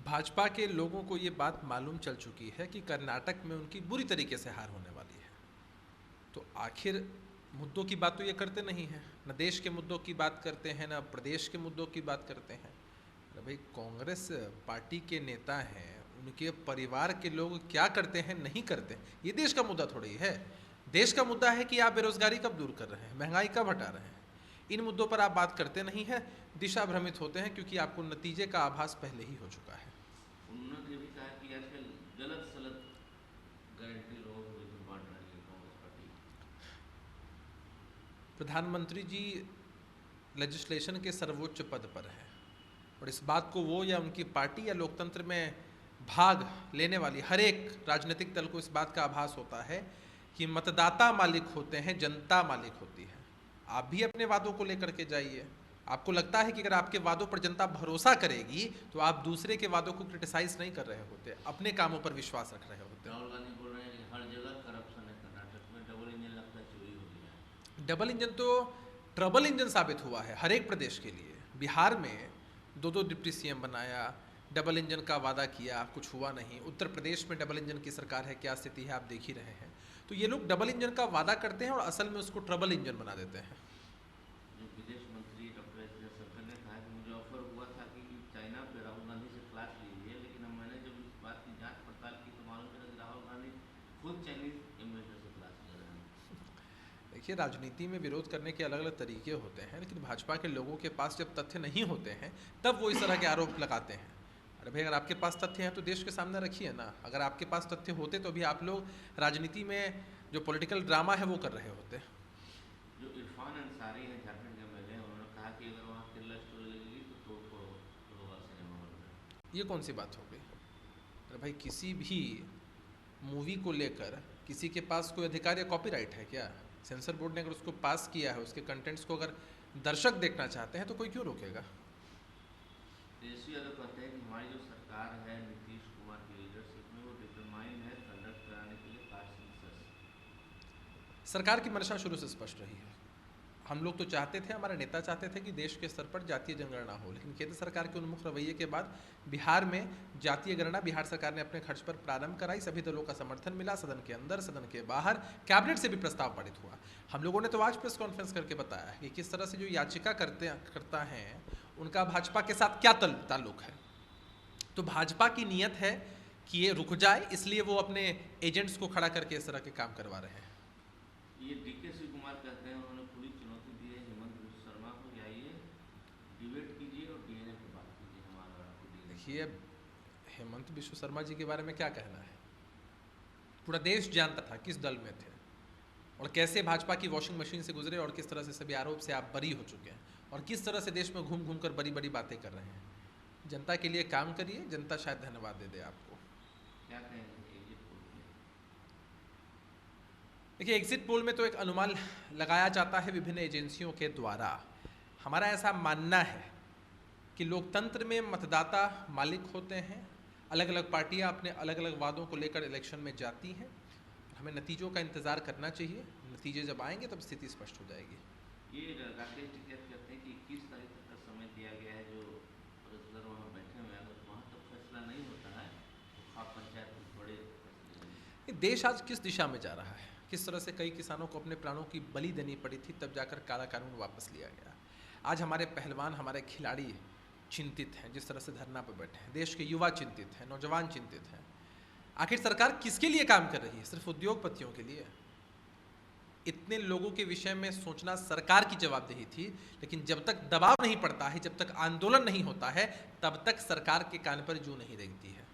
भाजपा के लोगों को ये बात मालूम चल चुकी है कि कर्नाटक में उनकी बुरी तरीके से हार होने वाली है। तो आखिर मुद्दों की बात तो ये करते नहीं हैं, न देश के मुद्दों की बात करते हैं, न प्रदेश के मुद्दों की बात करते हैं। अरे भाई, कांग्रेस पार्टी के नेता हैं, उनके परिवार के लोग क्या करते हैं नहीं करते, ये देश का मुद्दा थोड़ी है। देश का मुद्दा है कि आप बेरोजगारी कब दूर कर रहे हैं, महंगाई कब हटा रहे हैं। इन मुद्दों पर आप बात करते नहीं हैं, दिशा भ्रमित होते हैं, क्योंकि आपको नतीजे का आभास पहले ही हो चुका है। उन्होंने ये भी कहा कि आजकल गलत सलत गारंटी लोगों को बिल्कुल बांट रही है कांग्रेस पार्टी। प्रधानमंत्री जी लेजिस्लेशन के सर्वोच्च पद पर हैं और इस बात को वो या उनकी पार्टी या लोकतंत्र में भाग लेने वाली हर एक राजनीतिक दल को इस बात का आभास होता है कि मतदाता मालिक होते हैं, जनता मालिक होती है। आप भी अपने वादों को लेकर के जाइए। आपको लगता है कि अगर आपके वादों पर जनता भरोसा करेगी तो आप दूसरे के वादों को क्रिटिसाइज नहीं कर रहे होते, अपने कामों पर विश्वास रख रहे होते। राहुल गांधी बोल रहे हैं कि हर जगह करप्शन है, कर्नाटक में डबल इंजन लगता है चोरी हो गया है। डबल इंजन तो ट्रबल इंजन साबित हुआ है हर एक प्रदेश के लिए। बिहार में दो डिप्टी सीएम बनाया, डबल इंजन का वादा किया, कुछ हुआ नहीं। उत्तर प्रदेश में डबल इंजन की सरकार है, क्या स्थिति है आप देख ही रहे हैं। तो ये लोग डबल इंजन का वादा करते हैं और असल में उसको ट्रबल इंजन बना देते हैं। जो विदेश मंत्री डॉक्टर एस जयशंकर ने कहा कि मुझे ऑफर हुआ था कि चाइना पे राहुल गांधी से क्लास लीजिए, लेकिन अब मैंने जब इस बात की जांच पड़ताल की तो मालूम चला कि राहुल गांधी खुद चाइनीज एम्बेसडर से क्लास ले रहे हैं। देखिए, राजनीति में विरोध करने के अलग अलग तरीके होते हैं, लेकिन भाजपा के लोगों के पास जब तथ्य नहीं होते हैं तब वो इस तरह के आरोप लगाते हैं। अरे भाई, अगर आपके पास तथ्य हैं तो देश के सामने रखिए ना। अगर आपके पास तथ्य होते तो भी आप लोग राजनीति में जो पॉलिटिकल ड्रामा है वो कर रहे होते। जो इरफान अंसारी हैं झारखंड के एमएलए, उन्होंने कहा कि अगर वहाँ केरला स्टोरी लगेगी तो तोड़ फोड़ होगा सिनेमा हॉल में। ये कौन सी बात हो गई? अरे भाई, किसी भी मूवी को लेकर किसी के पास कोई अधिकार या कॉपीराइट है क्या? सेंसर बोर्ड ने अगर उसको पास किया है, उसके कंटेंट्स को अगर दर्शक देखना चाहते हैं तो कोई क्यों रोकेगा? तेजस्वी यादव कहते हैं कि हमारी जो सरकार है नीतीश कुमार की लीडरशिप में वो डिटरमाइन है कंडक्ट कराने के लिए कास्ट सेंसस। सरकार की मंशा शुरू से स्पष्ट रही है। हम लोग तो चाहते थे, हमारे नेता चाहते थे कि देश के स्तर पर जातीय जनगणना हो, लेकिन केंद्र सरकार के उन्मुख रवैये के बाद बिहार में जातीय गणना बिहार सरकार ने अपने खर्च पर प्रारंभ कराई। सभी दलों का समर्थन मिला, सदन के अंदर सदन के बाहर, कैबिनेट से भी प्रस्ताव पारित हुआ। हम लोगों ने तो आज प्रेस कॉन्फ्रेंस करके बताया कि किस तरह से जो याचिका करता है उनका भाजपा के साथ क्या ताल्लुक है। तो भाजपा की नीयत है कि ये रुक जाए, इसलिए वो अपने एजेंट्स को खड़ा करके इस तरह के काम करवा रहे हैं। ये डीके शिव कुमार कहते हैं, उन्होंने पूरी चुनौती दी है हेमंत बिश्व शर्मा को कि आइए डिबेट कीजिए और डीएनए पर बात कीजिए हमारा आपको डीएनए। देखिए, हेमंत बिश्व शर्मा जी के बारे में क्या कहना है? पूरा देश जानता था किस दल में थे और कैसे भाजपा की वॉशिंग मशीन से गुजरे और किस तरह से सभी आरोप से आप बरी हो चुके हैं और किस तरह से देश में घूम घूम कर बड़ी बड़ी बातें कर रहे हैं। जनता के लिए काम करिए, जनता शायद धन्यवाद दे दे आपको। क्या कहेंगे एग्जिट पोल में? देखिए, एग्जिट पोल में तो एक अनुमान लगाया जाता है विभिन्न एजेंसियों के द्वारा। हमारा ऐसा मानना है कि लोकतंत्र में मतदाता मालिक होते हैं। अलग अलग पार्टियां अपने अलग अलग वादों को लेकर इलेक्शन में जाती हैं। हमें नतीजों का इंतज़ार करना चाहिए। नतीजे जब आएंगे तब स्थिति स्पष्ट हो जाएगी। ये राकेश टिकैत कहते हैं कि 21 तारीख तक का समय दिया गया है, जो अगर वहाँ बैठे हुए हैं, अगर वहाँ तक फैसला नहीं होता है तो आप पंचायत में बड़े फैसले लेंगे। देश आज किस दिशा में जा रहा है, किस तरह से कई किसानों को अपने प्राणों की बलि देनी पड़ी थी, तब जाकर काला कानून वापस लिया गया। आज हमारे पहलवान, हमारे खिलाड़ी चिंतित हैं, जिस तरह से धरना पर बैठे हैं। देश के युवा चिंतित हैं, नौजवान चिंतित हैं। आखिर सरकार किसके लिए काम कर रही है? सिर्फ उद्योगपतियों के लिए? इतने लोगों के विषय में सोचना सरकार की जवाबदेही थी, लेकिन जब तक दबाव नहीं पड़ता है, जब तक आंदोलन नहीं होता है, तब तक सरकार के कान पर जूं नहीं रेंगती है।